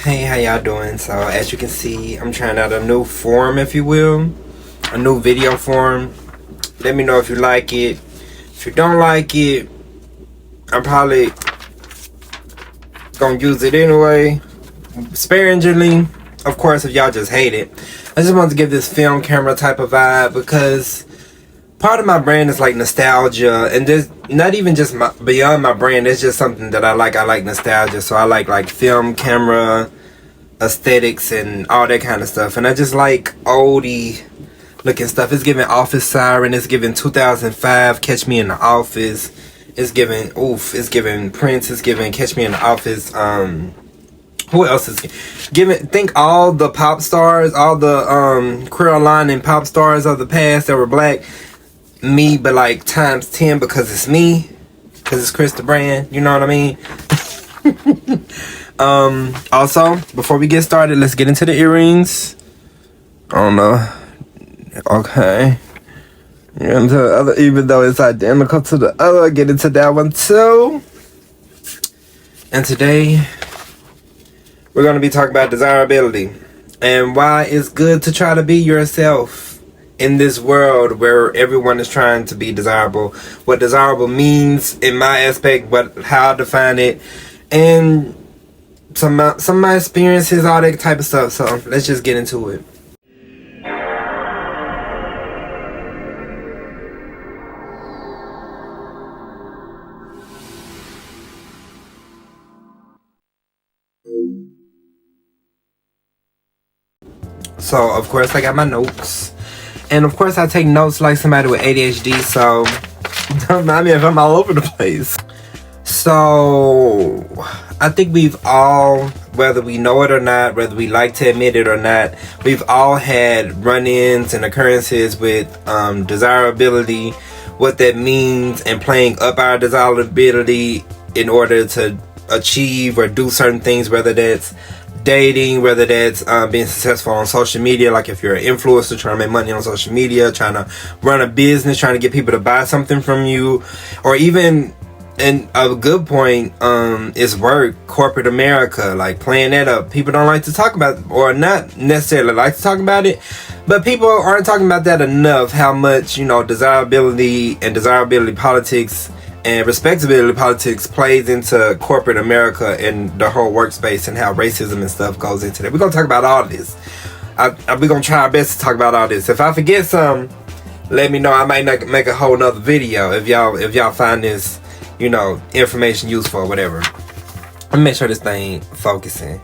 Hey, how y'all doing? So as you can see, I'm trying out a new form, if you will, a new video form. Let me know if you like it. If you don't like it, I'm probably gonna use it anyway, sparingly. Of course, if y'all just hate it, I just wanted to give this film camera type of vibe because part of my brand is like nostalgia, and there's not even just beyond my brand. It's just something that I like. I like nostalgia, so I like film camera aesthetics and all that kind of stuff. And I just like oldie looking stuff. It's giving Office Siren. It's giving 2005 Catch Me in the Office. It's giving It's giving Prince. It's giving Catch Me in the Office. Who else is giving? Think all the pop stars, all the Caroline and pop stars of the past that were black. Me, but like times 10 because it's me, because it's Chris the brand. You know what I mean? Also, before we get started, let's get into the earrings. I don't know. Okay. Get into the other, even though it's identical to the other, get into that one too. And today, we're going to be talking about desirability and why it's good to try to be yourself in this world where everyone is trying to be desirable. What desirable means in my aspect, how I define it, and some of my experiences, all that type of stuff. So let's just get into it. So of course I got my notes, and of course I take notes like somebody with ADHD, so don't mind me if I'm all over the place. So I think we've all, whether we know it or not, whether we like to admit it or not, we've all had run-ins and occurrences with desirability, what that means, and playing up our desirability in order to achieve or do certain things, whether that's dating, whether that's being successful on social media, like if you're an influencer trying to make money on social media, trying to run a business, trying to get people to buy something from you, or even, and a good point is work, corporate America, like playing that up. People don't like to talk about, or not necessarily like to talk about it, but people aren't talking about that enough, how much, desirability and desirability politics and respectability politics plays into corporate America and the whole workspace, and how racism and stuff goes into that. We're going to talk about all of this. We're going to try our best to talk about all this. If I forget some, let me know. I might not make a whole nother video if y'all find this, information useful or whatever. Let me make sure this thing focusing.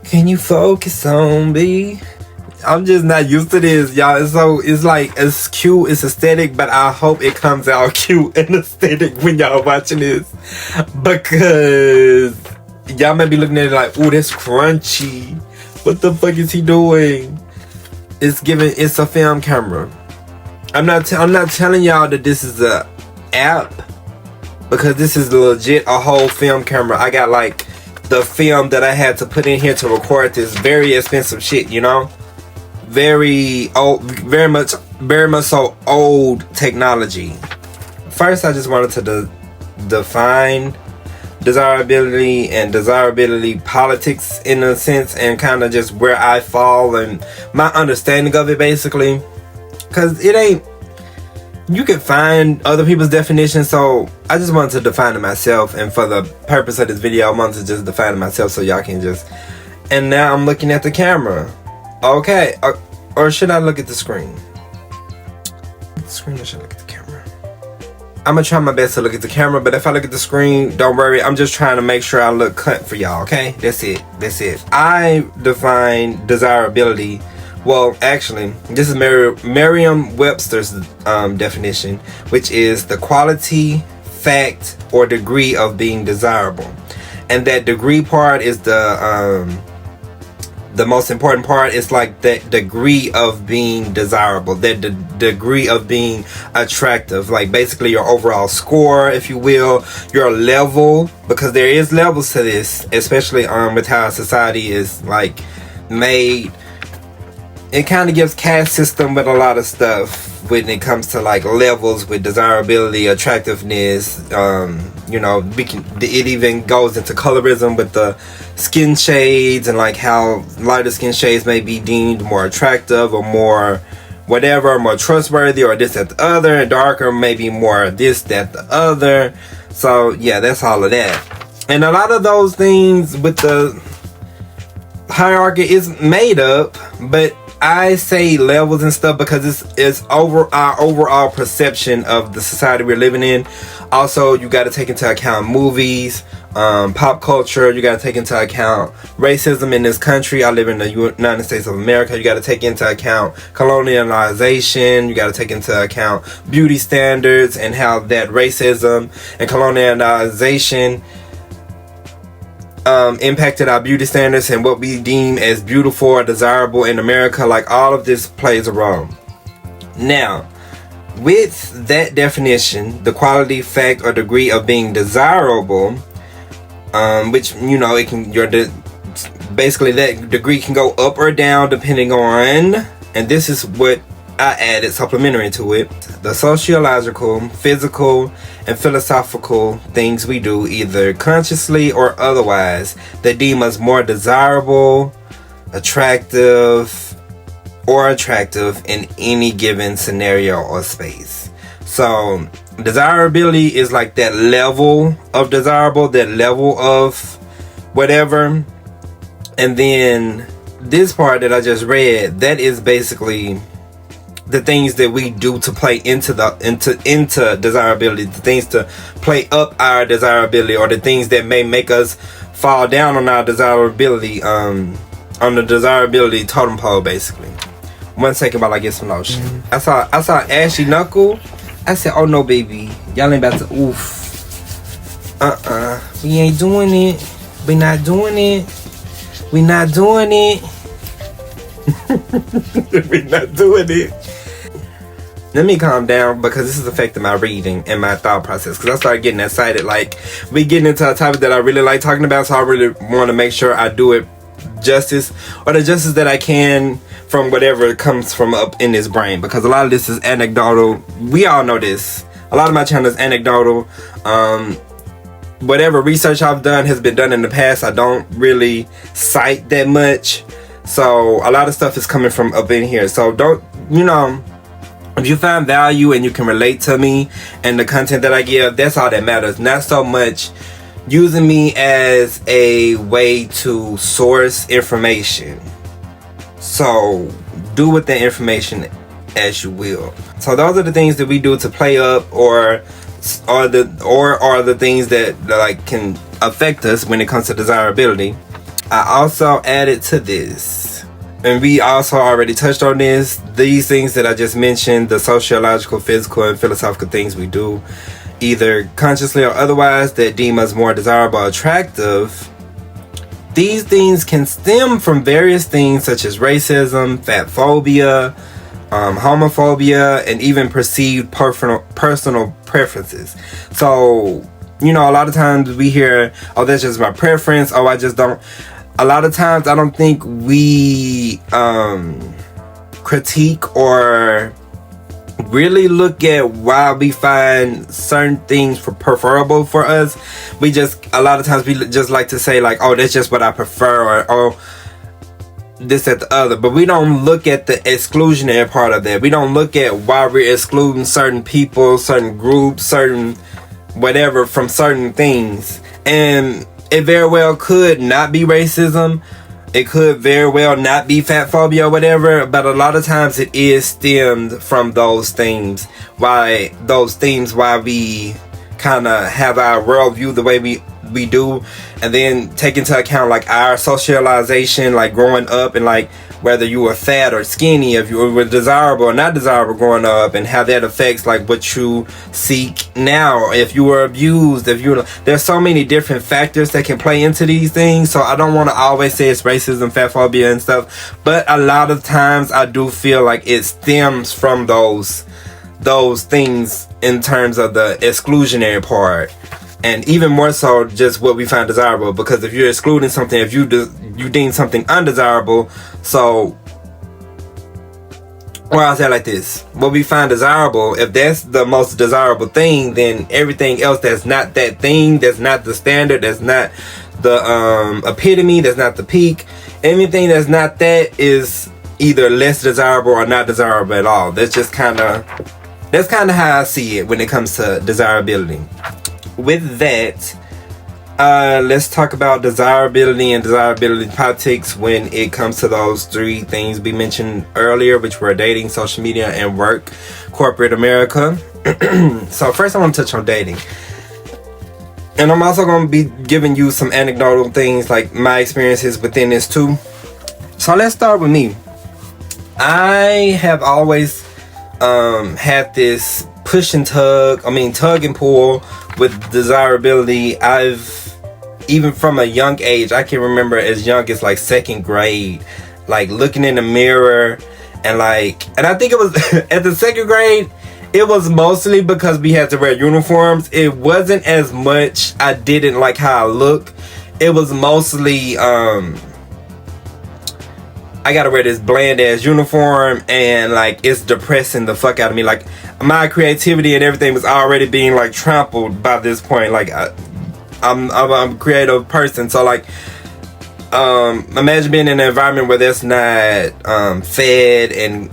Can you focus on me? I'm just not used to this, y'all. It's cute, it's aesthetic, but I hope it comes out cute and aesthetic when y'all watching this, because y'all may be looking at it like, ooh, that's crunchy. What the fuck is he doing? It's a film camera. I'm not telling y'all that this is a app, because this is legit a whole film camera. I got like the film that I had to put in here to record this very expensive shit, very old, very much so old technology. First, I just wanted to define desirability and desirability politics in a sense, and kind of just where I fall and my understanding of it, basically, because it ain't, you can find other people's definitions, so I just wanted to define it myself, and for the purpose of this video, I wanted to just define it myself so y'all can just, and now I'm looking at the camera. Okay, or should I look at the screen? The screen, or should I look at the camera? I'm gonna try my best to look at the camera, but if I look at the screen, don't worry, I'm just trying to make sure I look cut for y'all, okay? That's it. I define desirability, well, actually, this is Merriam-Webster's definition, which is the quality, fact, or degree of being desirable. And that degree part is the most important part. Is like that degree of being desirable, that the degree of being attractive, like basically your overall score, if you will, your level, because there is levels to this, especially with how society is like made. It kind of gives caste system with a lot of stuff. when it comes to like levels with desirability, attractiveness. You know, it even goes into colorism with the skin shades, and like how lighter skin shades may be deemed more attractive or more whatever, more trustworthy, or this, that, the other, and darker maybe more this, that, the other. So yeah, that's all of that. And a lot of those things with the hierarchy is made up, but I say levels and stuff because it's over our overall perception of the society we're living in. Also, you got to take into account movies, pop culture. You got to take into account racism in this country. I live in the United States of America. You got to take into account colonialization. You got to take into account beauty standards and how that racism and colonialization impacted our beauty standards and what we deem as beautiful or desirable in America. Like, all of this plays a role. Now, with that definition, the quality, fact, or degree of being desirable, which, you know, it can, basically that degree can go up or down depending on, and this is what I added supplementary to it, the sociological, physical, and philosophical things we do, either consciously or otherwise, that deem us more desirable, attractive in any given scenario or space. So desirability is like that level of desirable, that level of whatever. And then this part that I just read, that is basically the things that we do to play into desirability, the things to play up our desirability, or the things that may make us fall down on our desirability, on the desirability totem pole, basically. 1 second while I get some lotion. I saw Ashy Knuckle. I said, oh no, baby, y'all ain't about to oof. We ain't doing it. We not doing it. We not doing it. We not doing it. Let me calm down, because this is affecting my reading and my thought process, because I started getting excited. Like, we getting into a topic that I really like talking about, so I really want to make sure I do it justice, or the justice that I can from whatever comes from up in this brain, because a lot of this is anecdotal. We all know this. A lot of my channel is anecdotal. Whatever research I've done has been done in the past. I don't really cite that much, so a lot of stuff is coming from up in here. So don't, you know, if you find value and you can relate to me and the content that I give, that's all that matters. Not so much using me as a way to source information. So do with the information as you will. So those are the things that we do to play up, or the things that like can affect us when it comes to desirability. I also added to this, and we also already touched on this, these things that I just mentioned, the sociological, physical, and philosophical things we do, either consciously or otherwise, that deem us more desirable or attractive. These things can stem from various things such as racism, fat phobia, homophobia, and even perceived personal preferences. So, you know, a lot of times we hear, oh, that's just my preference, oh, I just don't. A lot of times I don't think we critique or really look at why we find certain things preferable for us. We just, a lot of times we just like to say like, oh, that's just what I prefer, or oh, this, that, the other. But we don't look at the exclusionary part of that. We don't look at why we're excluding certain people, certain groups, certain whatever from certain things. And it very well could not be racism. It could very well not be fat phobia or whatever, but a lot of times it is stemmed from those things. Why we kind of have our worldview the way we do, and then take into account like our socialization, like growing up, and like whether you were fat or skinny, if you were desirable or not desirable growing up, and how that affects like what you seek now, if you were abused, there's so many different factors that can play into these things. So I don't want to always say it's racism, fat phobia and stuff, but a lot of times I do feel like it stems from those things in terms of the exclusionary part. And even more so, just what we find desirable. Because if you're excluding something, if you deem something undesirable, so or I'll say it like this: what we find desirable, if that's the most desirable thing, then everything else that's not that thing, that's not the standard, that's not the epitome, that's not the peak, anything that's not that is either less desirable or not desirable at all. That's kind of how I see it when it comes to desirability. With that, let's talk about desirability and desirability politics when it comes to those three things we mentioned earlier, which were dating, social media, and work, corporate America. So first I want to touch on dating. And I'm also going to be giving you some anecdotal things, like my experiences within this too. So let's start with me. I have always had this tug and pull with desirability. Even from a young age, I can remember as young as like second grade, like looking in the mirror and I think it was at the second grade, it was mostly because we had to wear uniforms. It wasn't as much I didn't like how I look. It was mostly I gotta wear this bland ass uniform and like it's depressing the fuck out of me. Like my creativity and everything was already being like trampled by this point. Like I'm a creative person, so like imagine being in an environment where that's not fed and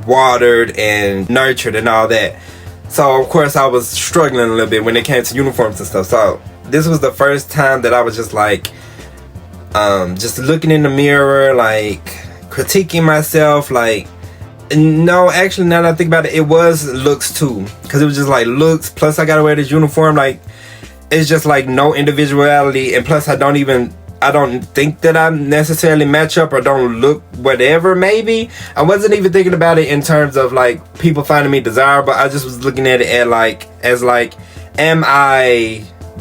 watered and nurtured and all that. So of course I was struggling a little bit when it came to uniforms and stuff. So this was the first time that I was just like just looking in the mirror, like critiquing myself. Like, no, actually now that I think about it, it was looks too, because it was just like looks plus I gotta wear this uniform. Like it's just like no individuality, and plus I don't think that I necessarily match up or don't look whatever. Maybe I wasn't even thinking about it in terms of like people finding me desirable. I just was looking at it as like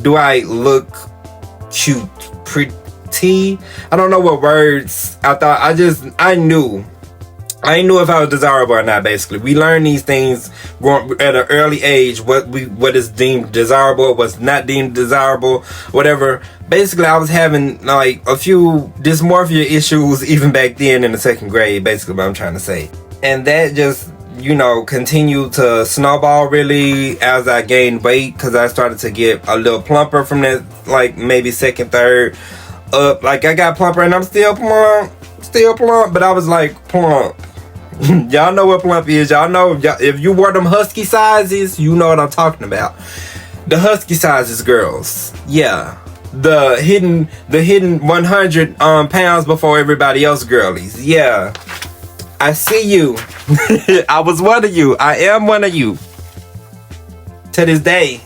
do I look cute, pretty? I don't know what words I thought. I knew if I was desirable or not. Basically, we learn these things at an early age. What is deemed desirable, what's not deemed desirable, whatever. Basically, I was having like a few dysmorphia issues even back then in the second grade. Basically, what I'm trying to say, and that just continued to snowball really as I gained weight, because I started to get a little plumper from that, like maybe second, third up. Like I got plumper, and I'm still plump, but I was like plump. Y'all know what plump is. Y'all know if you wore them husky sizes, you know what I'm talking about. The husky sizes, girls. Yeah, the hidden 100 pounds before everybody else girlies. Yeah, I see you. I was one of you. I am one of you. To this day,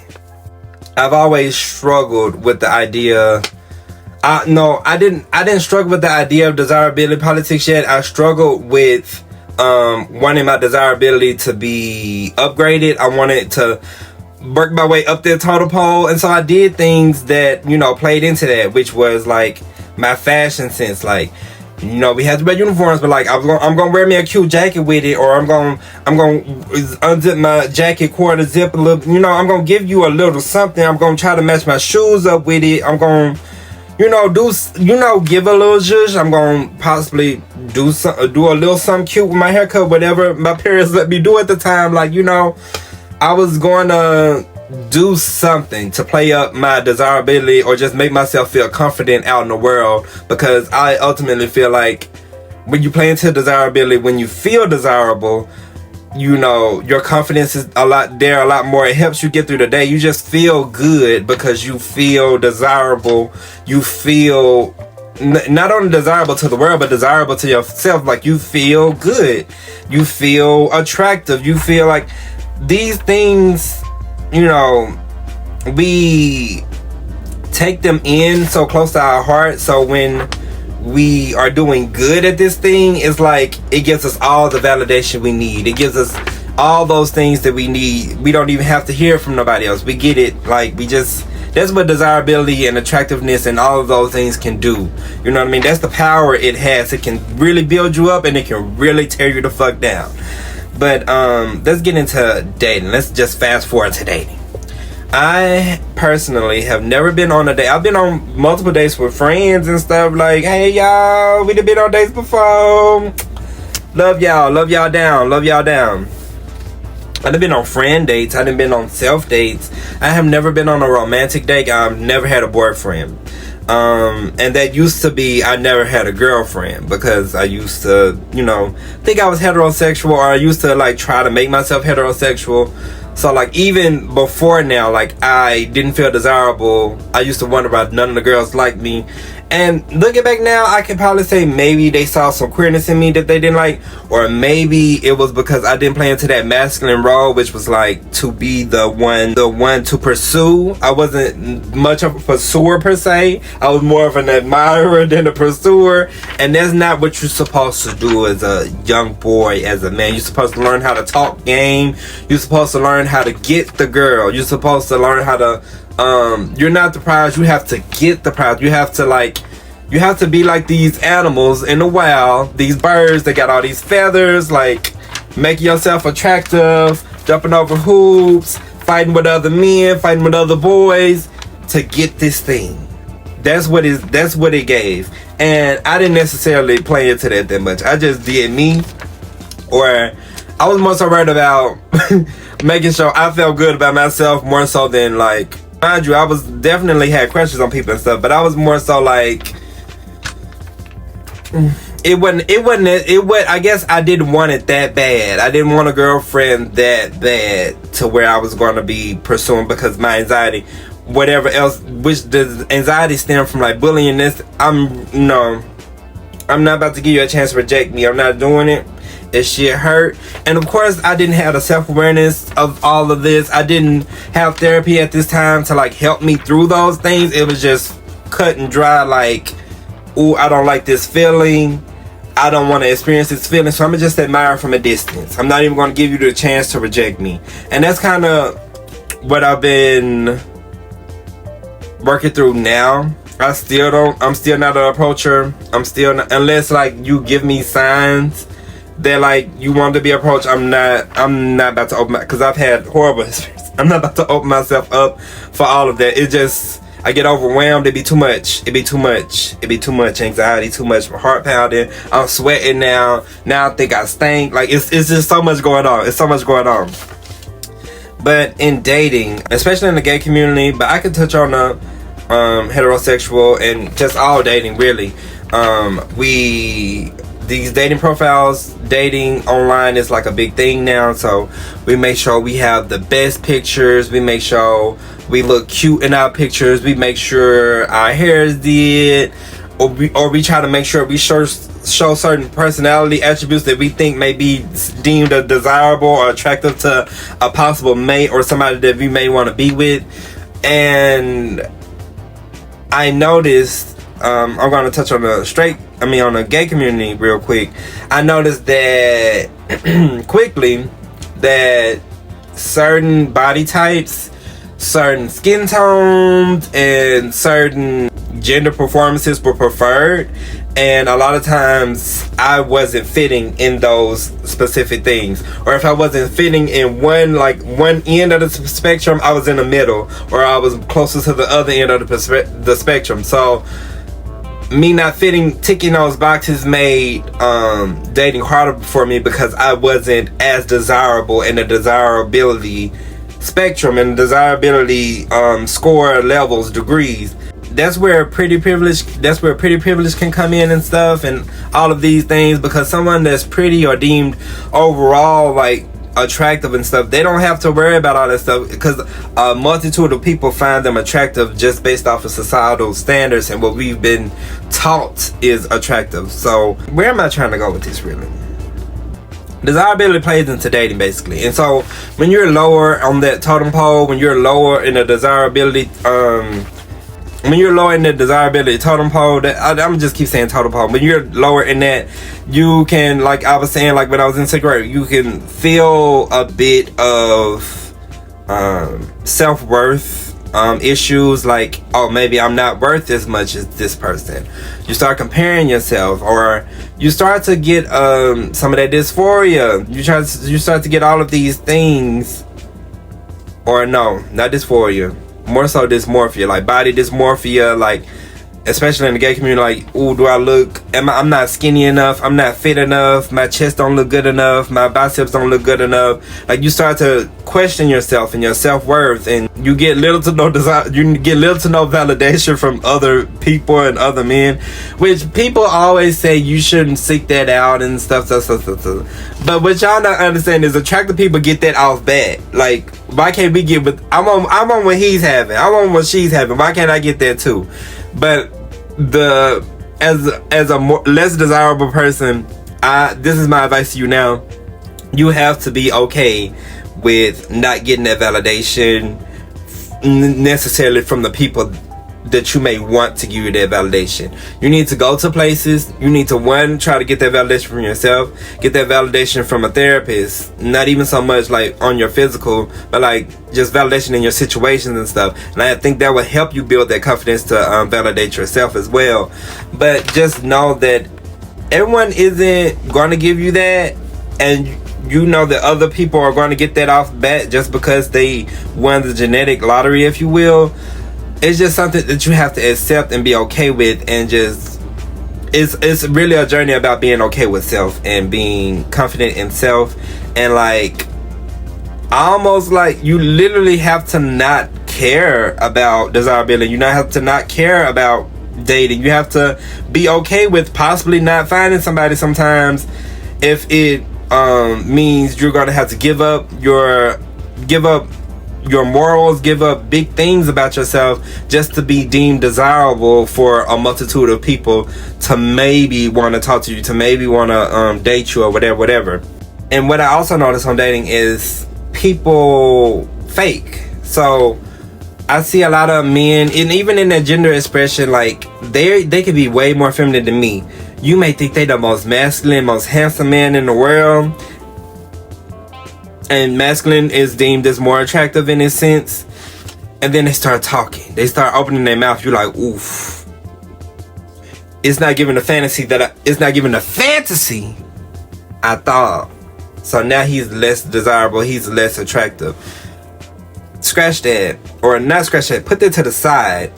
I've always struggled with the idea. I didn't struggle with the idea of desirability politics yet. I struggled with wanting my desirability to be upgraded. I wanted to work my way up the totem pole, and so I did things that played into that, which was like my fashion sense. Like we had to wear uniforms, but like I'm gonna wear me a cute jacket with it, or I'm gonna unzip my jacket, quarter zip a little. I'm gonna give you a little something. I'm gonna try to match my shoes up with it. I'm gonna give a little zhuzh. I'm gonna possibly do a little something cute with my haircut, whatever my parents let me do at the time. Like I was going to do something to play up my desirability, or just make myself feel confident out in the world, because I ultimately feel like when you play into desirability, when you feel desirable, your confidence is a lot more. It helps you get through the day. You just feel good because you feel desirable. You feel not only desirable to the world, but desirable to yourself. Like you feel good. You feel attractive. You feel like these things, we take them in so close to our heart. So when we are doing good at this thing, it's like it gives us all the validation we need. It gives us all those things that we need. We don't even have to hear from nobody else. We get it. Like that's what desirability and attractiveness and all of those things can do. You know what I mean? That's the power it has. It can really build you up, and it can really tear you the fuck down. But let's get into dating. Let's just fast forward to dating. I personally have never been on a date. I've been on multiple dates with friends and stuff. Like, hey y'all, we've been on dates before. Love y'all down. I done been on friend dates. I done been on self dates. I have never been on a romantic date. I've never had a boyfriend. And that used to be, I never had a girlfriend because I used to, think I was heterosexual, or I used to like try to make myself heterosexual. So like even before now, like I didn't feel desirable. I used to wonder about none of the girls liked me. And looking back now, I can probably say maybe they saw some queerness in me that they didn't like, or maybe it was because I didn't play into that masculine role, which was like to be the one to pursue. I wasn't much of a pursuer per se. I was more of an admirer than a pursuer, and that's not what you're supposed to do as a young boy, as a man. You're supposed to learn how to talk game. You're supposed to learn how to get the girl. You're supposed to learn how to you're not the prize, you have to get the prize. You have to be like these animals in the wild, these birds that got all these feathers, like making yourself attractive, jumping over hoops, fighting with other men, fighting with other boys to get this thing. That's what it gave. And I didn't necessarily play into that much. I just did me, or I was more so worried about making sure I felt good about myself more so than like, mind you, I was definitely had crushes on people and stuff, but I was more so like, I guess I didn't want it that bad. I didn't want a girlfriend that bad to where I was going to be pursuing, because my anxiety, whatever else, which the anxiety stemmed from like bullying. This, I'm not about to give you a chance to reject me. I'm not doing it. This shit hurt. And of course I didn't have the self-awareness of all of this. I didn't have therapy at this time to like help me through those things. It was just cut and dry, like, ooh, I don't like this feeling, I don't want to experience this feeling, so I'm gonna just admire from a distance. I'm not even going to give you the chance to reject me. And that's kind of what I've been working through now. I'm still not an approacher. I'm still not, unless like you give me signs that like you want to be approached. I'm not about to open because I've had horrible experiences. I'm not about to open myself up for all of that. It just, I get overwhelmed. It'd be too much anxiety, too much heart pounding. I'm sweating now. I think I stink. Like it's just so much going on. But in dating, especially in the gay community, but I could touch on the heterosexual and just all dating really. These dating profiles, dating online is like a big thing now. So we make sure we have the best pictures. We make sure we look cute in our pictures. We make sure our hair is did, or we try to make sure we show certain personality attributes that we think may be deemed desirable or attractive to a possible mate or somebody that we may want to be with. And I noticed, I'm going to touch on on the gay community real quick. I noticed that quickly that certain body types, certain skin tones, and certain gender performances were preferred, and a lot of times I wasn't fitting in those specific things, or if I wasn't fitting in one end of the spectrum, I was in the middle, or I was closer to the other end of the spectrum. So me not ticking those boxes made dating harder for me, because I wasn't as desirable in the desirability spectrum and desirability score levels, degrees. That's where pretty privilege can come in and stuff, and all of these things, because someone that's pretty or deemed overall like attractive and stuff, they don't have to worry about all that stuff, because a multitude of people find them attractive just based off of societal standards and what we've been taught is attractive. So where am I trying to go with this really? Desirability plays into dating basically. And so when you're lower on that totem pole, when you're lower in the desirability totem pole, that I'm just keep saying totem pole, when you're lower in that, you can, like I was saying, like when I was in 6th grade, you can feel a bit of self-worth issues, like, oh, maybe I'm not worth as much as this person. You start comparing yourself, or you start to get some of that dysphoria. You start to get all of these things, or no, not dysphoria, more so dysmorphia, like body dysmorphia, like especially in the gay community, like, ooh, do I look, I'm not skinny enough, I'm not fit enough, my chest don't look good enough, my biceps don't look good enough. Like, you start to question yourself and your self-worth, and you get little to no validation from other people and other men, which people always say you shouldn't seek that out and stuff. But what y'all not understand is attractive people get that off bat. Like, why can't we get with, I'm on what he's having, I'm on what she's having, why can't I get that too? But as a more less desirable person, this is my advice to you now. You have to be okay with not getting that validation necessarily from the people that you may want to give you that validation. You need to go to places. You need to try to get that validation from yourself, get that validation from a therapist, not even so much like on your physical, but like just validation in your situations and stuff. And I think that will help you build that confidence to validate yourself as well. But just know that everyone isn't going to give you that, and you know that other people are going to get that off bat just because they won the genetic lottery, if you will. It's just something that you have to accept and be okay with, and just it's really a journey about being okay with self and being confident in self. And like, almost like you literally have to not care about desirability. You have to not care about dating. You have to be okay with possibly not finding somebody sometimes, if it means you're gonna have to give up your morals, give up big things about yourself just to be deemed desirable for a multitude of people to maybe want to talk to you, to maybe want to date you or whatever. And what I also notice on dating is people fake. So I see a lot of men, and even in their gender expression, like they could be way more feminine than me. You may think they the most masculine, most handsome man in the world, and masculine is deemed as more attractive in a sense, and then they start talking, they start opening their mouth, you're like, oof, it's not giving the fantasy I thought. So now he's less desirable, he's less attractive. Scratch that, or not scratch that, put that to the side.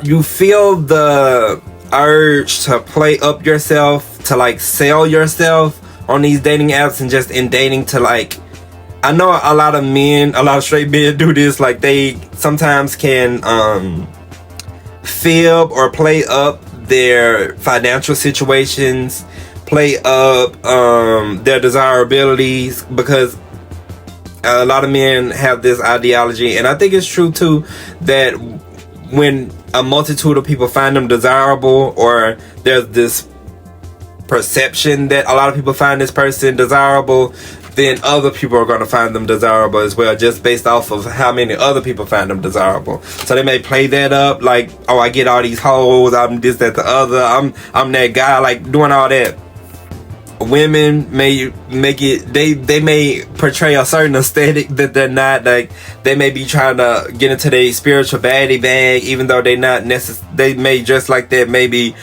You feel the urge to play up yourself, to like sell yourself on these dating apps, and just in dating, to like, I know a lot of straight men do this. Like, they sometimes can fib or play up their financial situations, play up their desirabilities, because a lot of men have this ideology, and I think it's true too, that when a multitude of people find them desirable, or there's this perception that a lot of people find this person desirable, then other people are going to find them desirable as well, just based off of how many other people find them desirable. So they may play that up, like, oh, I get all these hoes, I'm this, that, the other, I'm that guy, like doing all that. Women may make it, they may portray a certain aesthetic that they're not. Like, they may be trying to get into their spiritual baddie bag, even though they may dress like that maybe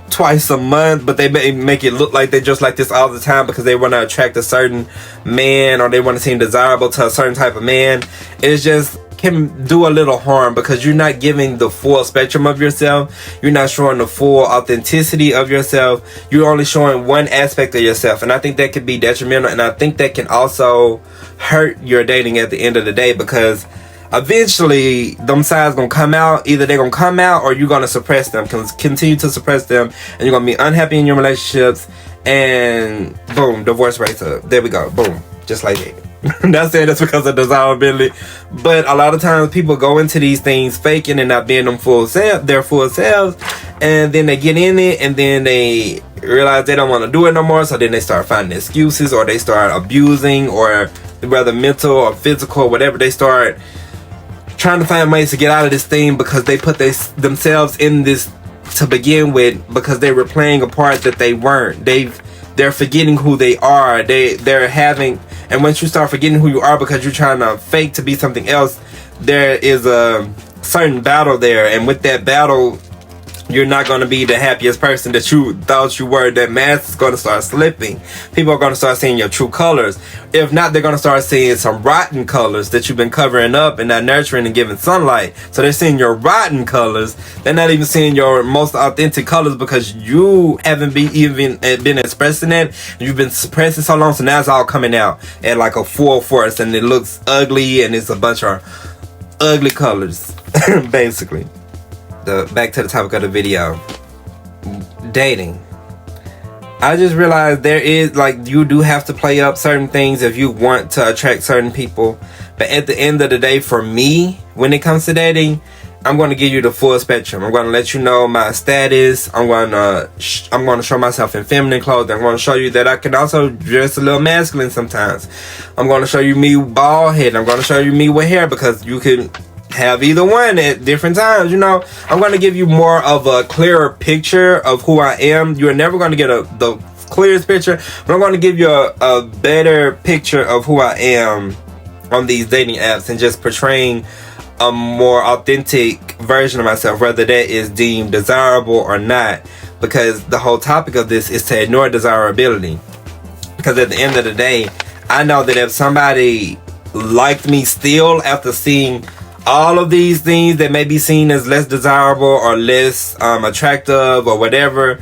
twice a month, but they may make it look like they just like this all the time because they want to attract a certain man, or they want to seem desirable to a certain type of man. It's just can do a little harm, because you're not giving the full spectrum of yourself. You're not showing the full authenticity of yourself. You're only showing one aspect of yourself, and I think that could be detrimental, and I think that can also hurt your dating at the end of the day, because eventually them sides gonna come out. Either they're gonna come out, or you're gonna suppress them, continue to suppress them, and you're gonna be unhappy in your relationships, and boom, divorce rates up. There we go, boom, just like that. Not saying that's because of desirability, but a lot of times people go into these things faking and not being their full selves, and then they get in it, and then they realize they don't want to do it no more, so then they start finding excuses, or they start abusing, or whether mental or physical or whatever, they start trying to find ways to get out of this thing, because they put themselves in this to begin with, because they were playing a part that they weren't. They're forgetting who they are. They're having, and once you start forgetting who you are because you're trying to fake to be something else, there is a certain battle there, and with that battle, you're not going to be the happiest person that you thought you were. That mask is going to start slipping. People are going to start seeing your true colors. If not, they're going to start seeing some rotten colors that you've been covering up and not nurturing and giving sunlight. So they're seeing your rotten colors. They're not even seeing your most authentic colors because you haven't been expressing it. You've been suppressing so long, so now it's all coming out at like a full force, and it looks ugly, and it's a bunch of ugly colors, basically. Back to the topic of the video, dating. I just realized there is, like, you do have to play up certain things if you want to attract certain people. But at the end of the day, for me, when it comes to dating, I'm going to give you the full spectrum. I'm going to let you know my status. I'm going to show myself in feminine clothing. I'm going to show you that I can also dress a little masculine sometimes. I'm going to show you me bald head. I'm going to show you me with hair, because you can have either one at different times. You know, I'm going to give you more of a clearer picture of who I am. You're never going to get the clearest picture, but I'm going to give you a better picture of who I am on these dating apps, and just portraying a more authentic version of myself, whether that is deemed desirable or not, because the whole topic of this is to ignore desirability. Because at the end of the day, I know that if somebody liked me still after seeing all of these things that may be seen as less desirable or less attractive or whatever,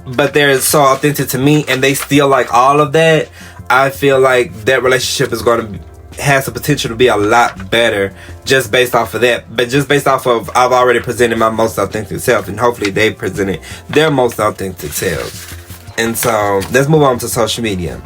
but they're so authentic to me and they still like all of that, I feel like that relationship has the potential to be a lot better just based off of that. But just based off of, I've already presented my most authentic self, and hopefully they presented their most authentic selves. And so let's move on to social media.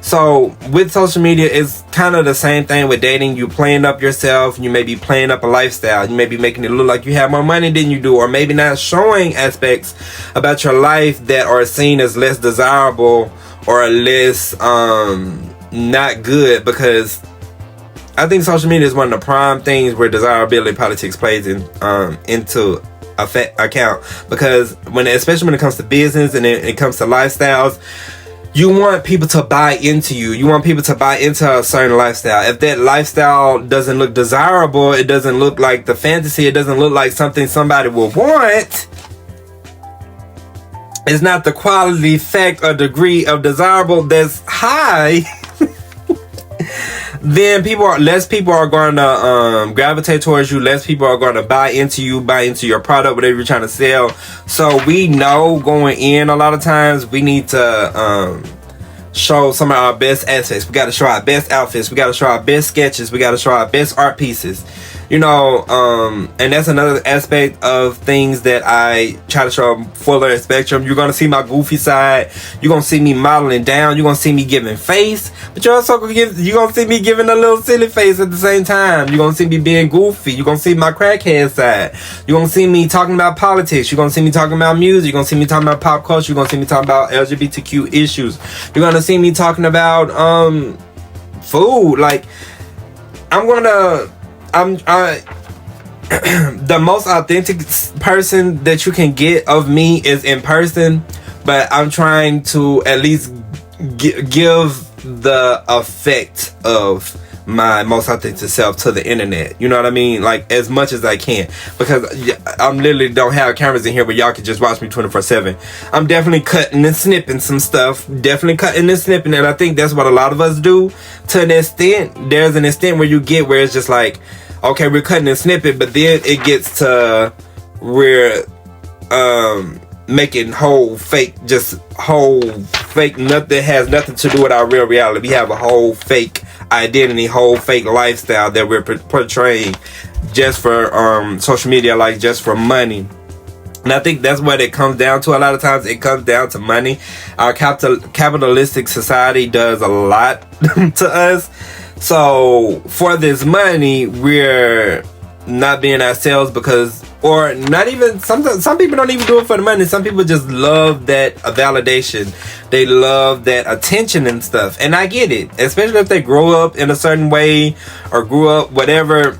So with social media, it's kind of the same thing with dating. You playing up yourself. You may be playing up a lifestyle. You may be making it look like you have more money than you do, or maybe not showing aspects about your life that are seen as less desirable or less not good. Because I think social media is one of the prime things where desirability politics plays into account. Because especially when it comes to business and it comes to lifestyles, you want people to buy into you. You want people to buy into a certain lifestyle. If that lifestyle doesn't look desirable, it doesn't look like the fantasy, it doesn't look like something somebody will want, it's not the quality, fact, or degree of desirable that's high, then less people are going to gravitate towards you. Less people are going to buy into you, buy into your product, whatever you're trying to sell. So we know going in, a lot of times we need to show some of our best assets. We got to show our best outfits. We got to show our best sketches. We got to show our best art pieces. You know, and that's another aspect of things that I try to show a fuller spectrum. You're going to see my goofy side. You're going to see me modeling down. You're going to see me giving face. But you're also going to see me giving a little silly face at the same time. You're going to see me being goofy. You're going to see my crackhead side. You're going to see me talking about politics. You're going to see me talking about music. You're going to see me talking about pop culture. You're going to see me talking about LGBTQ issues. You're going to see me talking about food. Like, the most authentic person that you can get of me is in person, but I'm trying to at least give the effect of my most authentic self to the internet. You know what I mean? Like, as much as I can, because I'm literally don't have cameras in here where y'all can just watch me 24/7. I'm definitely cutting and snipping some stuff, and I think that's what a lot of us do to an extent. There's an extent where you get where it's just like, okay, we're cutting and snipping, but then it gets to we're making whole fake, nothing has nothing to do with our real reality. We have a whole fake identity, whole fake lifestyle that we're portraying just for social media, like just for money. And I think that's what it comes down to. A lot of times it comes down to money. Our capitalistic society does a lot to us. So for this money, we're not being ourselves or not even, some people don't even do it for the money. Some people just love that validation. They love that attention and stuff. And I get it, especially if they grow up in a certain way or grew up whatever.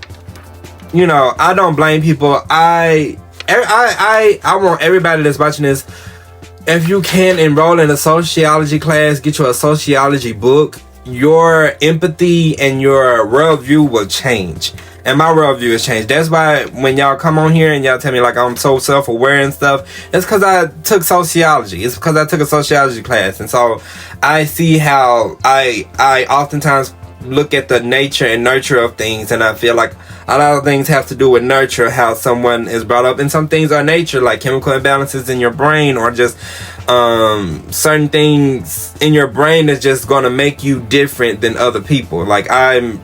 You know, I don't blame people. I want everybody that's watching this, if you can enroll in a sociology class, get you a sociology book, your empathy and your worldview will change. and my worldview has changed. That's why when y'all come on here and y'all tell me like I'm so self-aware and stuff, it's because I took sociology. It's because I took a sociology class, and so I see how I oftentimes look at the nature and nurture of things, and I feel like a lot of things have to do with nurture, how someone is brought up, and some things are nature, like chemical imbalances in your brain, or just certain things in your brain that's just going to make you different than other people. Like, I'm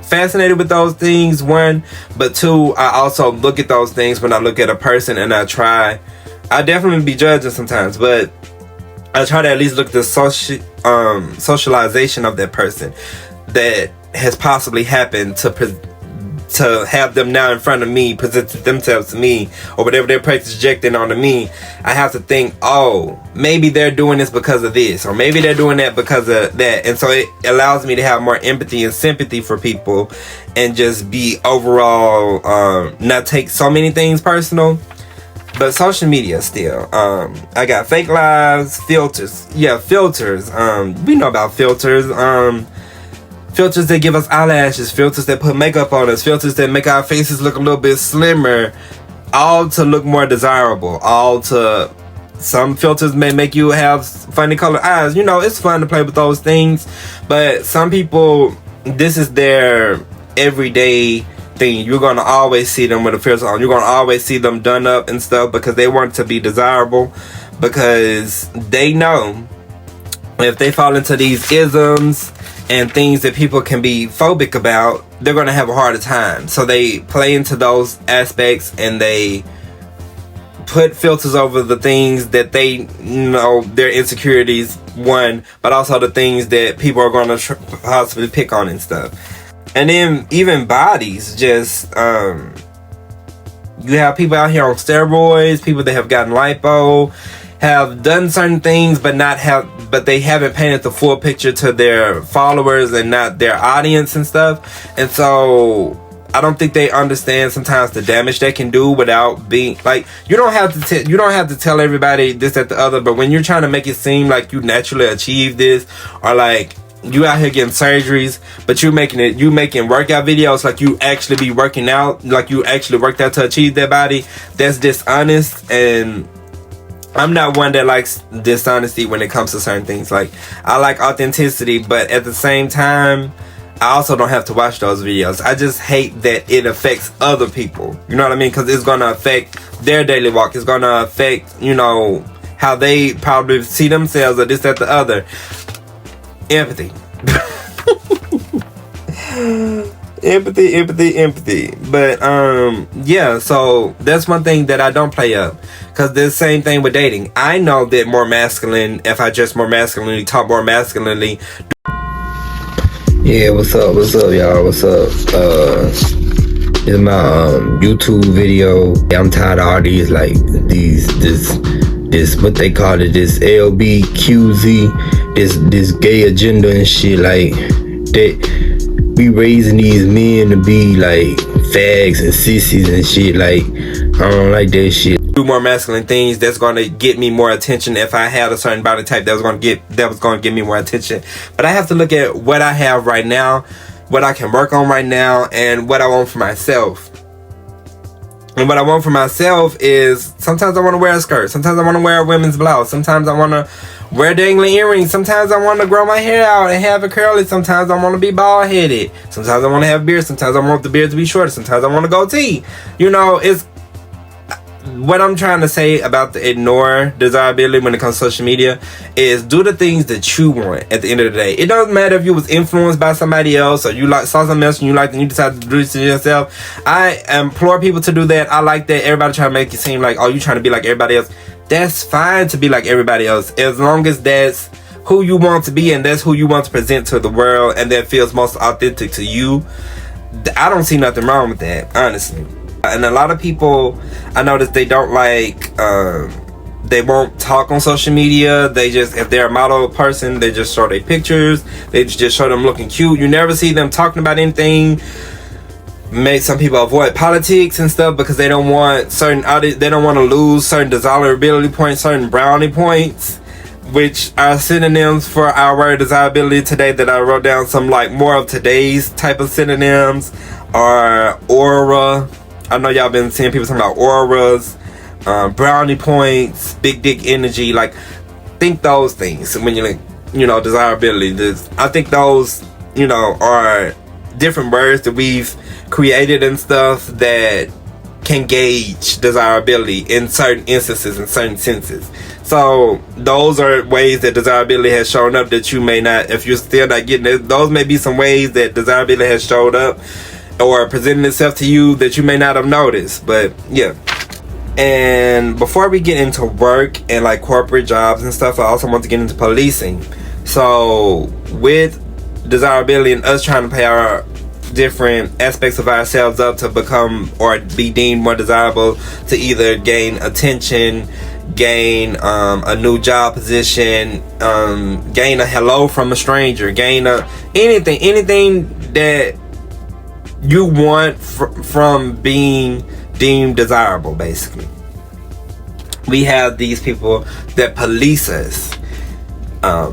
fascinated with those things, one, but two, I also look at those things when I look at a person, and I definitely be judging sometimes, but I try to at least look at the socialization of that person that has possibly happened to have them now in front of me, present themselves to me, or whatever they're projecting onto me. I have to think, oh, maybe they're doing this because of this, or maybe they're doing that because of that. And so it allows me to have more empathy and sympathy for people, and just be overall, not take so many things personal. But social media still, I got fake lives, filters. Yeah, filters. We know about filters. Filters that give us eyelashes, filters that put makeup on us, filters that make our faces look a little bit slimmer, all to look more desirable. Some filters may make you have funny colored eyes. You know, it's fun to play with those things, but some people, this is their everyday thing. You're gonna always see them with a filter on. You're gonna always see them done up and stuff, because they want to be desirable, because they know if they fall into these isms and things that people can be phobic about, they're going to have a harder time. So they play into those aspects, and they put filters over the things that they know their insecurities, one, but also the things that people are going to possibly pick on and stuff. And then even bodies, just you have people out here on steroids, people that have gotten lipo, have done certain things, but they haven't painted the full picture to their followers and not their audience and stuff. And so I don't think they understand sometimes the damage they can do without being like, you don't have to tell everybody this, that, the other, but when you're trying to make it seem like you naturally achieve this, or like you out here getting surgeries, but you making workout videos like you actually be working out, like you actually worked out to achieve that body, that's dishonest. And I'm not one that likes dishonesty when it comes to certain things. Like, I like authenticity, but at the same time, I also don't have to watch those videos. I just hate that it affects other people. You know what I mean? Because it's going to affect their daily walk. It's going to affect, you know, how they probably see themselves, or this, that, the other. Empathy. Empathy. But yeah, so that's one thing that I don't play up, because the same thing with dating. I know that more masculine, if I dress more masculinely, talk more masculinely. Yeah, what's up y'all, what's up? This is my YouTube video. I'm tired of all these, like, this what they call it, this LBQZ, this gay agenda and shit, like, that be raising these men to be like fags and sissies and shit. Like, I don't like that shit. Do more masculine things that's going to get me more attention. If I had a certain body type that was going to give me more attention. But I have to look at what I have right now, what I can work on right now, and what I want for myself. And what I want for myself is, sometimes I want to wear a skirt, sometimes I want to wear a women's blouse, sometimes I want to wear dangling earrings, sometimes I want to grow my hair out and have it curly, sometimes I want to be bald headed, sometimes I want to have a beard, sometimes I want the beard to be shorter, sometimes I want to go T. You know, it's what I'm trying to say about the ignore desirability when it comes to social media is, do the things that you want at the end of the day. It doesn't matter if you was influenced by somebody else, or you saw something else and you liked and you decided to do this to yourself. I implore people to do that. I like that everybody trying to make it seem like, oh, you trying to be like everybody else. That's fine to be like everybody else, as long as that's who you want to be and that's who you want to present to the world, and that feels most authentic to you. I don't see nothing wrong with that, honestly. And a lot of people, I notice they don't like, they won't talk on social media. They just, if they're a model person, they just show their pictures. They just show them looking cute. You never see them talking about anything. Make some people avoid politics and stuff because they don't want they don't want to lose certain desirability points, certain brownie points, which are synonyms for our word desirability today, that I wrote down some like more of today's type of synonyms. Or aura. I know y'all been seeing people talking about auras, brownie points, big dick energy. Like, think those things when you're like, desirability. I think those, are different words that we've created and stuff that can gauge desirability in certain instances, in certain senses. So those are ways that desirability has shown up that you may not, if you're still not getting it, those may be some ways that desirability has showed up or presented itself to you that you may not have noticed. But yeah. And before we get into work and like corporate jobs and stuff, I also want to get into policing. So with desirability and us trying to pay our different aspects of ourselves up to become or be deemed more desirable, to either gain attention, gain a new job position, gain a hello from a stranger, gain anything that you want from being deemed desirable. Basically, we have these people that police us.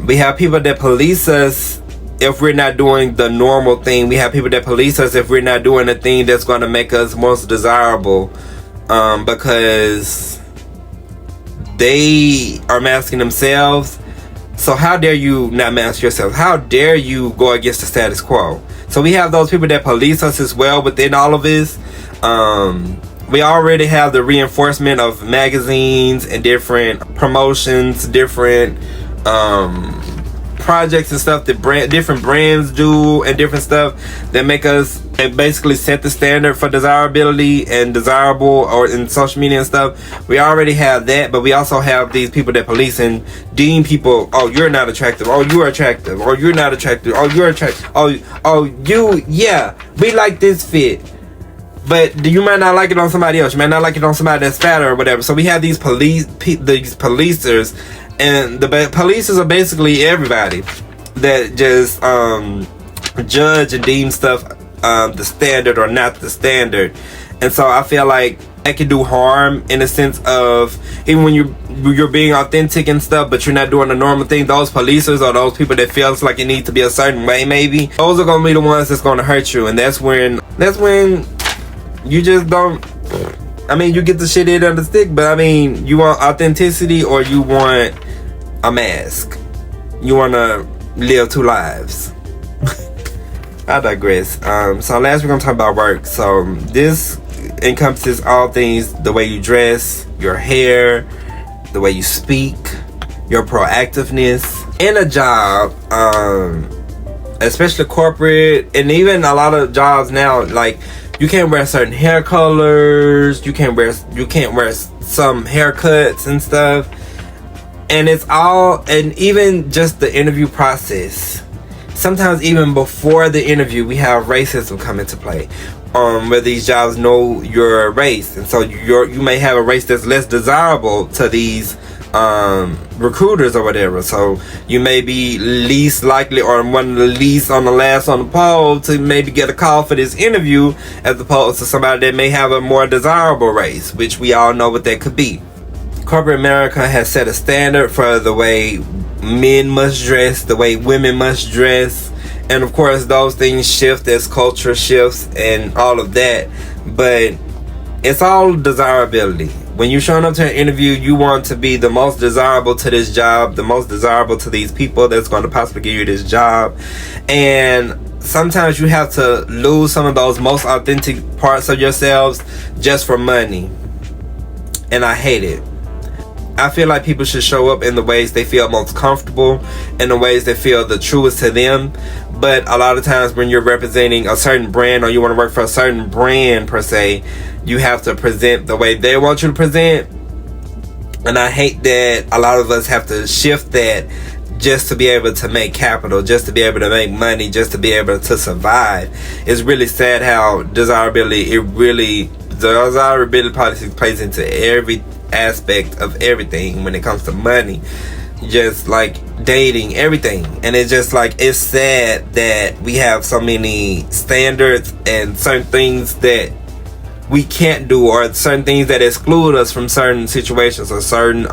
We have people that police us if we're not doing the normal thing. We have people that police us if we're not doing the thing that's going to make us most desirable, because they are masking themselves. So how dare you not mask yourself? How dare you go against the status quo? So we have those people that police us as well within all of this. We already have the reinforcement of magazines and different promotions, different projects and stuff that different brands do, and different stuff that make us and basically set the standard for desirability and desirable, or in social media and stuff. We already have that, but we also have these people that police and deem people, oh, you're not attractive, oh, you're attractive, or you're not attractive, oh, you're attractive, oh, yeah, we like this fit, but you might not like it on somebody else. You might not like it on somebody that's fatter or whatever. So we have these policers. And the policers are basically everybody that just judge and deem stuff the standard or not the standard. And so I feel like that can do harm in the sense of, even when you're being authentic and stuff, but you're not doing the normal thing. Those policers or those people that feels like it needs to be a certain way, maybe those are gonna be the ones that's gonna hurt you. And that's when you just don't. I mean, you get the shit in on the stick, but I mean, you want authenticity or you want a mask? You want to live two lives? I digress. So last we're going to talk about work. So this encompasses all things: the way you dress, your hair, the way you speak, your proactiveness in a job, especially corporate, and even a lot of jobs now, like, you can't wear certain hair colors, you can't wear some haircuts and stuff. And it's all, and even just the interview process, sometimes even before the interview, we have racism come into play, where these jobs know your race, and so you may have a race that's less desirable to these recruiters or whatever. So you may be least likely, or one of the least on the last on the poll, to maybe get a call for this interview, as opposed to somebody that may have a more desirable race, which we all know what that could be. Corporate America has set a standard for the way men must dress, the way women must dress, and of course those things shift as culture shifts and all of that, but it's all desirability. When you're showing up to an interview, you want to be the most desirable to this job, the most desirable to these people that's going to possibly give you this job. And sometimes you have to lose some of those most authentic parts of yourselves just for money. And I hate it. I feel like people should show up in the ways they feel most comfortable, in the ways they feel the truest to them. But a lot of times when you're representing a certain brand, or you want to work for a certain brand per se, you have to present the way they want you to present. And I hate that a lot of us have to shift that just to be able to make capital, just to be able to make money, just to be able to survive. It's really sad how desirability politics plays into every aspect of everything when it comes to money, just like dating, everything. And it's just like, it's sad that we have so many standards and certain things that we can't do, or certain things that exclude us from certain situations, or certain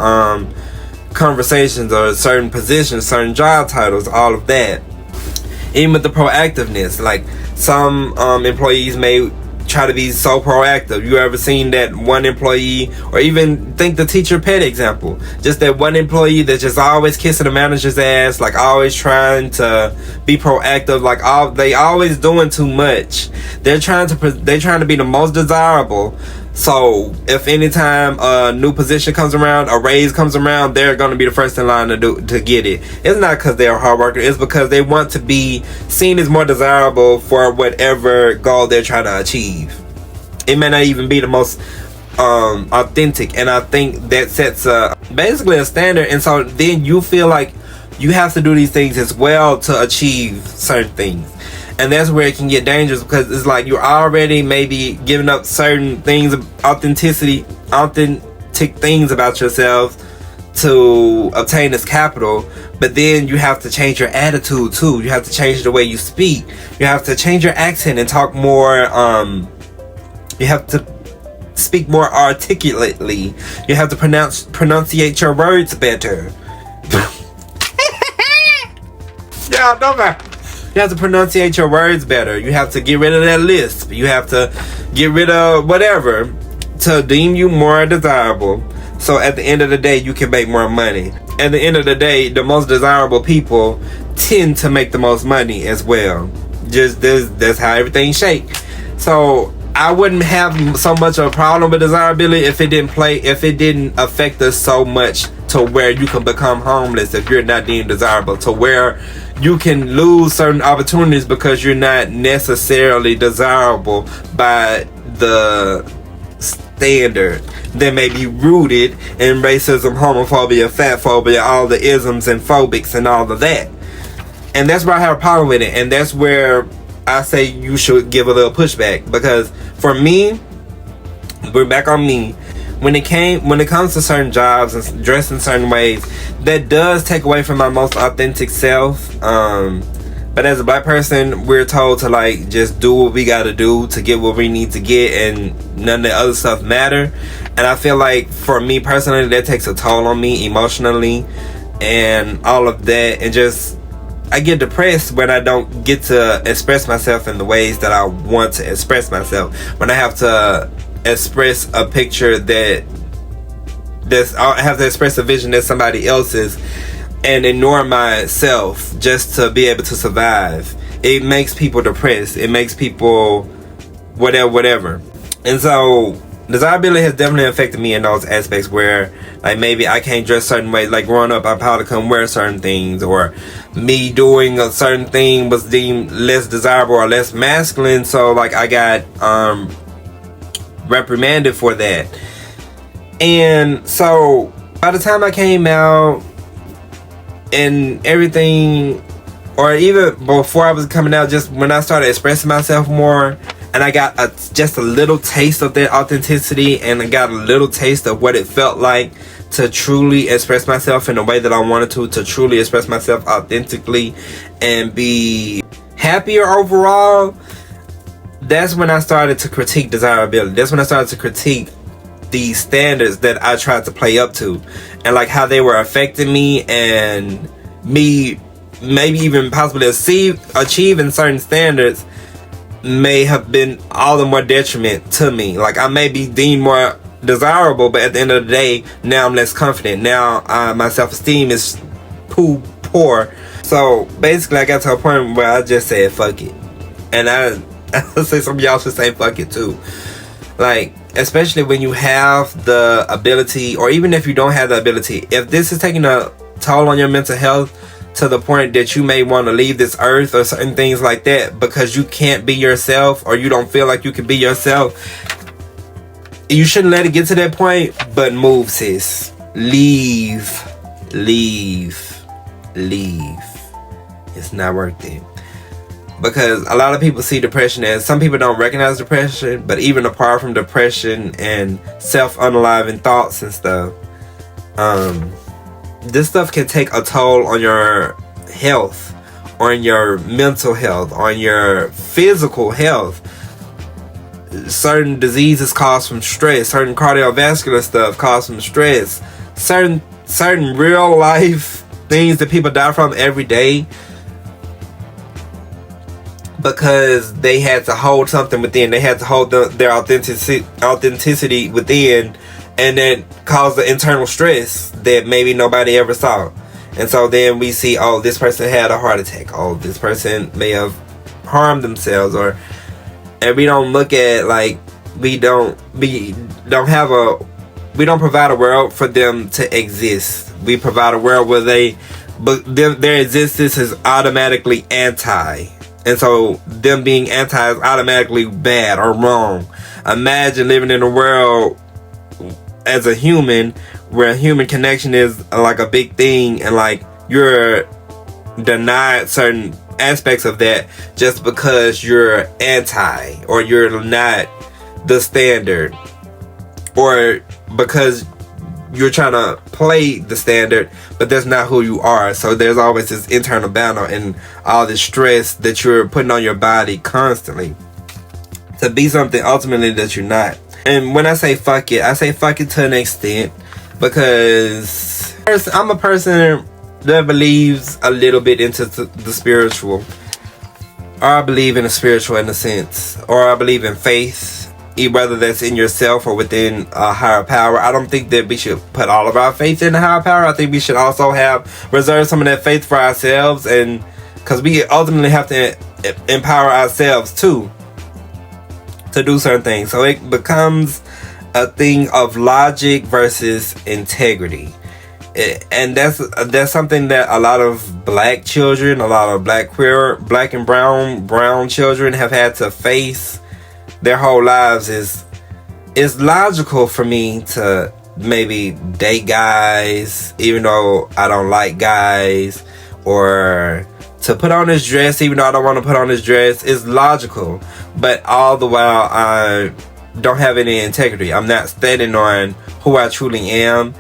conversations, or certain positions, certain job titles, all of that. Even with the proactiveness, like some employees may try to be so proactive. You ever seen that one employee, or even think the teacher pet example, just that one employee that's just always kissing the manager's ass, like always trying to be proactive, like they always doing too much. They're trying to be the most desirable. So if anytime a new position comes around, a raise comes around, they're going to be the first in line to get it. It's not because they're a hard worker. It's because they want to be seen as more desirable for whatever goal they're trying to achieve. It may not even be the most authentic, and I think that sets basically a standard. And so then you feel like you have to do these things as well to achieve certain things. And that's where it can get dangerous, because it's like you're already maybe giving up certain things, authentic things about yourself to obtain this capital. But then you have to change your attitude too. You have to change the way you speak. You have to change your accent and talk more. You have to speak more articulately. You have to pronunciate your words better. Yeah, no man. You have to pronunciate your words better. You have to get rid of that lisp. You have to get rid of whatever to deem you more desirable. So at the end of the day, you can make more money. At the end of the day, the most desirable people tend to make the most money as well. Just that's how everything shakes. So I wouldn't have so much of a problem with desirability if it didn't affect us so much to where you can become homeless if you're not deemed desirable, to where you can lose certain opportunities because you're not necessarily desirable by the standard that may be rooted in racism, homophobia, fatphobia, all the isms and phobics and all of that. And that's where I have a problem with it, and that's where I say you should give a little pushback. Because for me, we're back on me, when it comes to certain jobs and dressed in certain ways, that does take away from my most authentic self. But as a black person, we're told to like just do what we gotta do to get what we need to get, and none of the other stuff matter. And I feel like for me personally, that takes a toll on me emotionally and all of that. And just I get depressed when I don't get to express myself in the ways that I want to express myself. When I have to express a picture I have to express a vision that's somebody else's and ignore myself just to be able to survive. It makes people depressed. It makes people whatever. And so desirability has definitely affected me in those aspects where like maybe I can't dress certain ways. Like growing up, I probably couldn't wear certain things, or me doing a certain thing was deemed less desirable or less masculine. So like I got reprimanded for that. And so by the time I came out and everything, or even before I was coming out, just when I started expressing myself more, and I got just a little taste of that authenticity, and I got a little taste of what it felt like to truly express myself in the way that I wanted to truly express myself authentically and be happier overall. That's when I started to critique desirability. That's when I started to critique the standards that I tried to play up to, and like how they were affecting me, and me maybe even possibly achieving certain standards may have been all the more detriment to me. Like I may be deemed more desirable, but at the end of the day, now I'm less confident. Now my self-esteem is poor. So basically I got to a point where I just said fuck it. And I say some of y'all should say fuck it too. Like, especially when you have the ability, or even if you don't have the ability, if this is taking a toll on your mental health to the point that you may want to leave this earth or certain things like that because you can't be yourself, or you don't feel like you can be yourself, you shouldn't let it get to that point. But move, sis. Leave. It's not worth it. Because a lot of people see depression as, some people don't recognize depression, but even apart from depression and self-unaliving thoughts and stuff, this stuff can take a toll on your health, on your mental health, on your physical health. Certain diseases cause from stress, certain cardiovascular stuff cause from stress, certain real life things that people die from every day because they had to hold something within. They had to hold their authenticity within, and then cause the internal stress that maybe nobody ever saw. And so then we see, oh, this person had a heart attack. Oh, this person may have harmed themselves, and we don't look at, like, we don't provide a world for them to exist. We provide a world where their existence is automatically anti. And so them being anti is automatically bad or wrong. Imagine living in a world as a human where human connection is like a big thing, and like you're denied certain aspects of that just because you're anti, or you're not the standard, or because you're trying to play the standard, but that's not who you are. So there's always this internal battle and all this stress that you're putting on your body constantly to be something ultimately that you're not. And when I say fuck it, I say fuck it to an extent, because I'm a person that believes a little bit into the spiritual, or I believe in the spiritual in a sense, or I believe in faith, whether that's in yourself or within a higher power. I don't think that we should put all of our faith in the higher power. I think we should also reserve some of that faith for ourselves, and because we ultimately have to empower ourselves too to do certain things. So it becomes a thing of logic versus integrity. And that's something that a lot of black children, a lot of black and brown children have had to face their whole lives. It's logical for me to maybe date guys even though I don't like guys, or to put on this dress even though I don't want to put on this dress. It's logical, but all the while I don't have any integrity. I'm not standing on who I truly am.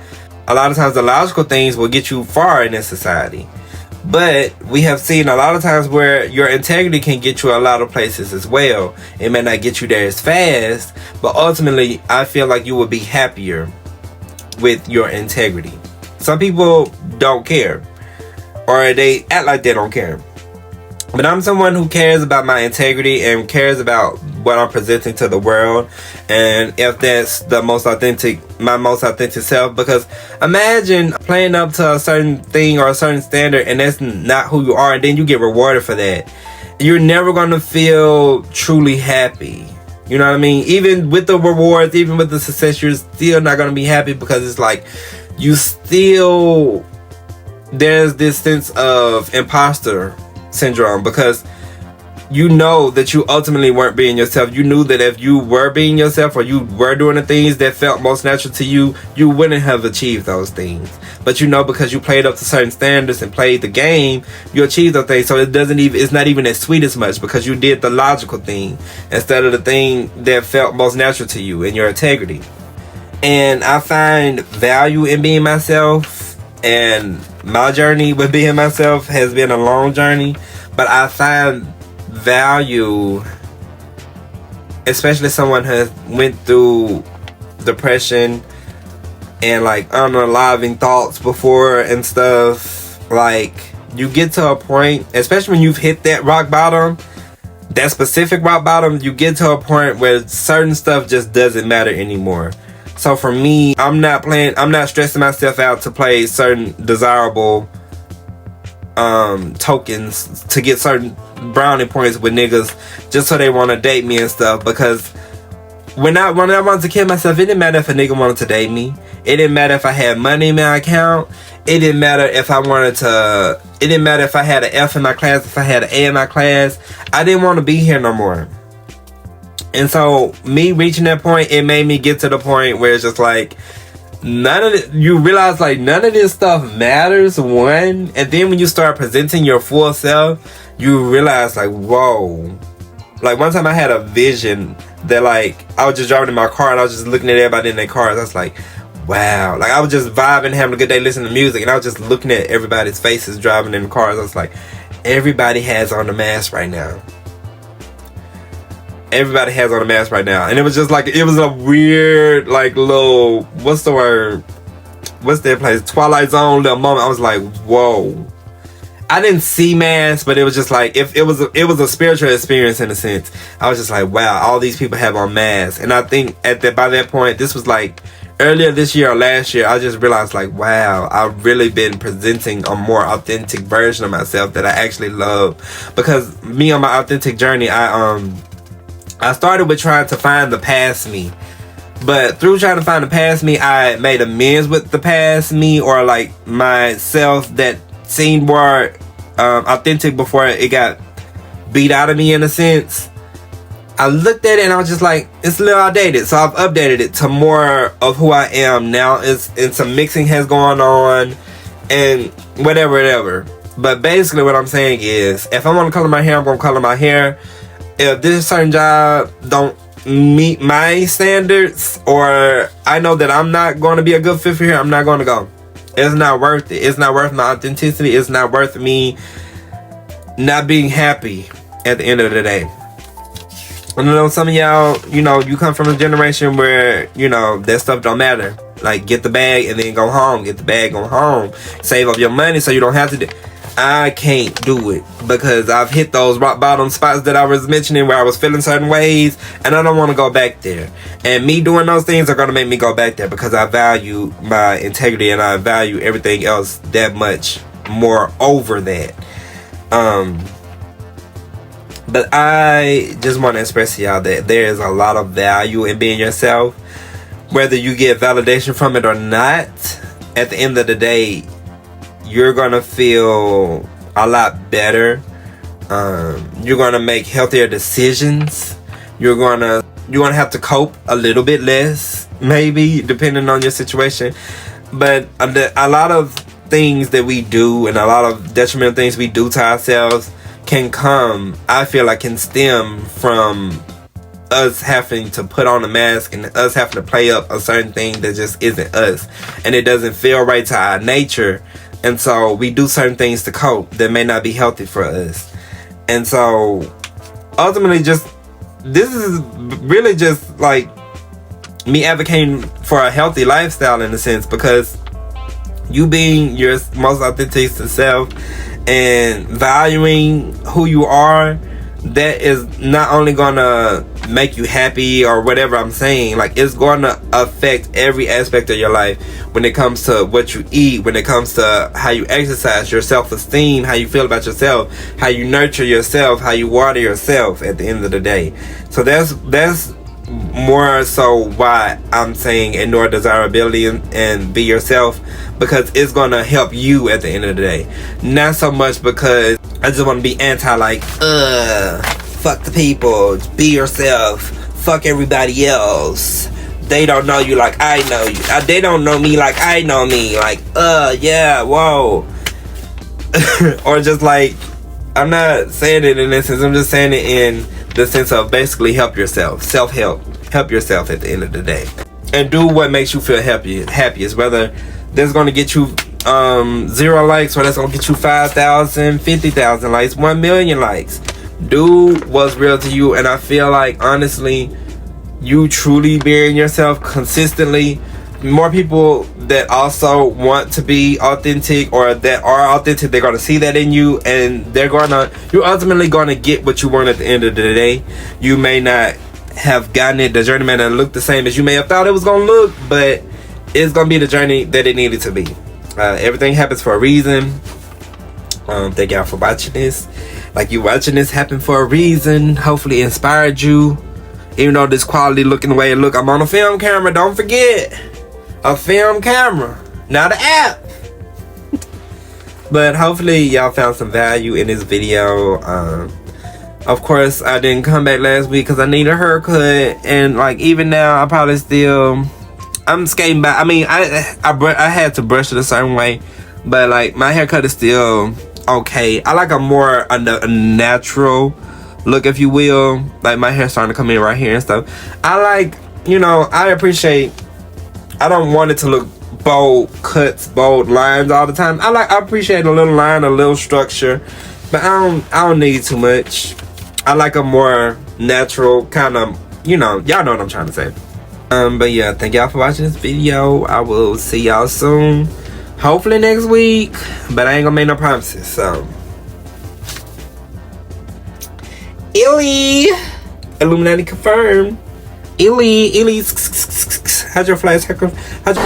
A lot of times the logical things will get you far in this society, but we have seen a lot of times where your integrity can get you a lot of places as well. It may not get you there as fast, but ultimately I feel like you will be happier with your integrity. Some people don't care, or they act like they don't care, but I'm someone who cares about my integrity and cares about what I'm presenting to the world, and if that's my most authentic self. Because imagine playing up to a certain thing or a certain standard, and that's not who you are, and then you get rewarded for that. You're never going to feel truly happy. You know what I mean? Even with the rewards, even with the success, you're still not going to be happy, because it's like there's this sense of imposter syndrome, because you know that you ultimately weren't being yourself. You knew that if you were being yourself, or you were doing the things that felt most natural to you, you wouldn't have achieved those things. But you know, because you played up to certain standards and played the game, you achieved those things. So it's not even as sweet as much, because you did the logical thing instead of the thing that felt most natural to you and your integrity. And I find value in being myself, and my journey with being myself has been a long journey, but I find value, especially someone who has went through depression and like unaliving thoughts before and stuff. Like, you get to a point, especially when you've hit that rock bottom, that specific rock bottom, you get to a point where certain stuff just doesn't matter anymore. So for me, I'm not stressing myself out to play certain desirable tokens to get certain brownie points with niggas just so they want to date me and stuff. Because when I wanted to kill myself, it didn't matter if a nigga wanted to date me. It didn't matter if I had money in my account. It didn't matter if I had an F in my class, if I had an A in my class. I didn't want to be here no more. And so me reaching that point, it made me get to the point where it's just like, you realize like none of this stuff matters, one. And then when you start presenting your full self, you realize like, whoa. Like one time I had a vision that like, I was just driving in my car and I was just looking at everybody in their cars. I was like, wow. Like I was just vibing, having a good day, listening to music, and I was just looking at everybody's faces driving in the cars. I was like, everybody has on the mask right now. Everybody has on a mask right now. And it was just like, it was a weird, like, little, what's the word? What's that place? Twilight Zone little moment. I was like, whoa. I didn't see masks, but it was just like, if it was a spiritual experience in a sense. I was just like, wow, all these people have on masks. And I think by that point, this was like earlier this year or last year, I just realized like, wow, I've really been presenting a more authentic version of myself that I actually love. Because me on my authentic journey, I started with trying to find the past me. But through trying to find the past me, I made amends with the past me, or like myself that seemed more authentic before it got beat out of me in a sense. I looked at it and I was just like, it's a little outdated. So I've updated it to more of who I am now. And some mixing has gone on and whatever. But basically what I'm saying is, if I want to color my hair, I'm going to color my hair. If this certain job don't meet my standards, or I know that I'm not going to be a good fit for here, I'm not going to go. It's not worth it. It's not worth my authenticity. It's not worth me not being happy at the end of the day. I know some of y'all, you come from a generation where, that stuff don't matter. Like, get the bag and then go home. Get the bag, go home. Save up your money so you don't have to do. I can't do it because I've hit those rock bottom spots that I was mentioning where I was feeling certain ways, and I don't want to go back there. And me doing those things are going to make me go back there because I value my integrity and I value everything else that much more over that. But I just want to express to y'all that there is a lot of value in being yourself. Whether you get validation from it or not, at the end of the day, you're going to feel a lot better. You're going to make healthier decisions. You're going to have to cope a little bit less, maybe, depending on your situation. But a lot of things that we do and a lot of detrimental things we do to ourselves I feel like can stem from us having to put on a mask and us having to play up a certain thing that just isn't us. And it doesn't feel right to our nature. And so we do certain things to cope that may not be healthy for us. And so ultimately this is really just like me advocating for a healthy lifestyle in a sense, because you being your most authentic self and valuing who you are, that is not only gonna make you happy or whatever I'm saying, like it's gonna affect every aspect of your life when it comes to what you eat, when it comes to how you exercise, your self-esteem, how you feel about yourself, how you nurture yourself, how you water yourself at the end of the day. So that's more so why I'm saying ignore desirability and be yourself, because it's gonna help you at the end of the day. Not so much because I just want to be anti, like, fuck the people, be yourself, fuck everybody else. They don't know you like I know you. They don't know me like I know me. Like, yeah, whoa. Or just like, I'm not saying it in this sense, I'm just saying it in the sense of basically help yourself. Self-help. Help yourself at the end of the day. And do what makes you feel happiest. Whether that's going to get you 0 likes, or that's going to get you 5,000, 50,000 likes, 1 million likes. Do what's real to you. And I feel like, honestly, you truly being yourself consistently, more people that also want to be authentic or that are authentic, they're going to see that in you, and you're ultimately going to get what you want at the end of the day. You may not have gotten it, the journey may not look the same as you may have thought it was going to look, but it's going to be the journey that it needed to be. Everything happens for a reason. Thank y'all for watching this. Like, you watching this happen for a reason. Hopefully it inspired you. Even though this quality looking the way it look, I'm on a film camera, don't forget. A film camera, not an app. But hopefully y'all found some value in this video. Of course, I didn't come back last week because I need a haircut, and like even now, I'm skating by. I mean, I had to brush it a certain way, but like my haircut is still okay. I like a natural look, if you will. Like my hair's starting to come in right here and stuff. I like, I appreciate. I don't want it to look bold cuts, bold lines all the time. I appreciate a little line, a little structure, but I don't need too much. I like a more natural kind of, y'all know what I'm trying to say. But yeah, thank y'all for watching this video. I will see y'all soon. Hopefully next week, but I ain't gonna make no promises. So Illy. Illuminati confirmed. Illy. How's your flight sacrifice?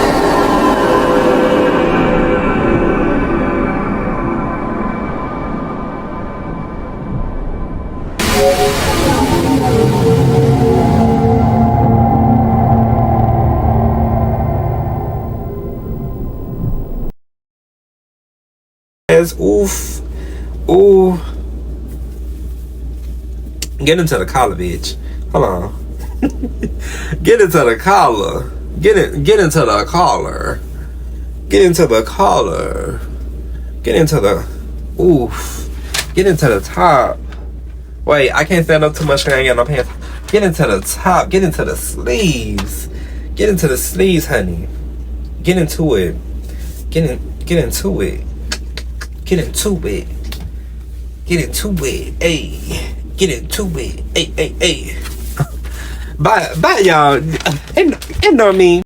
Oof. Ooh. Get into the collar, bitch. Hold on. Get into the collar. Get into the collar. Get into the collar. Get into the oof. Get into the top. Wait, I can't stand up too much because I ain't got no pants. Get into the top. Get into the sleeves. Get into the sleeves, honey. Get into it. Get into it. Get into it. Get into it. Hey. Get into it. Hey. Bye, y'all. Ain't no me.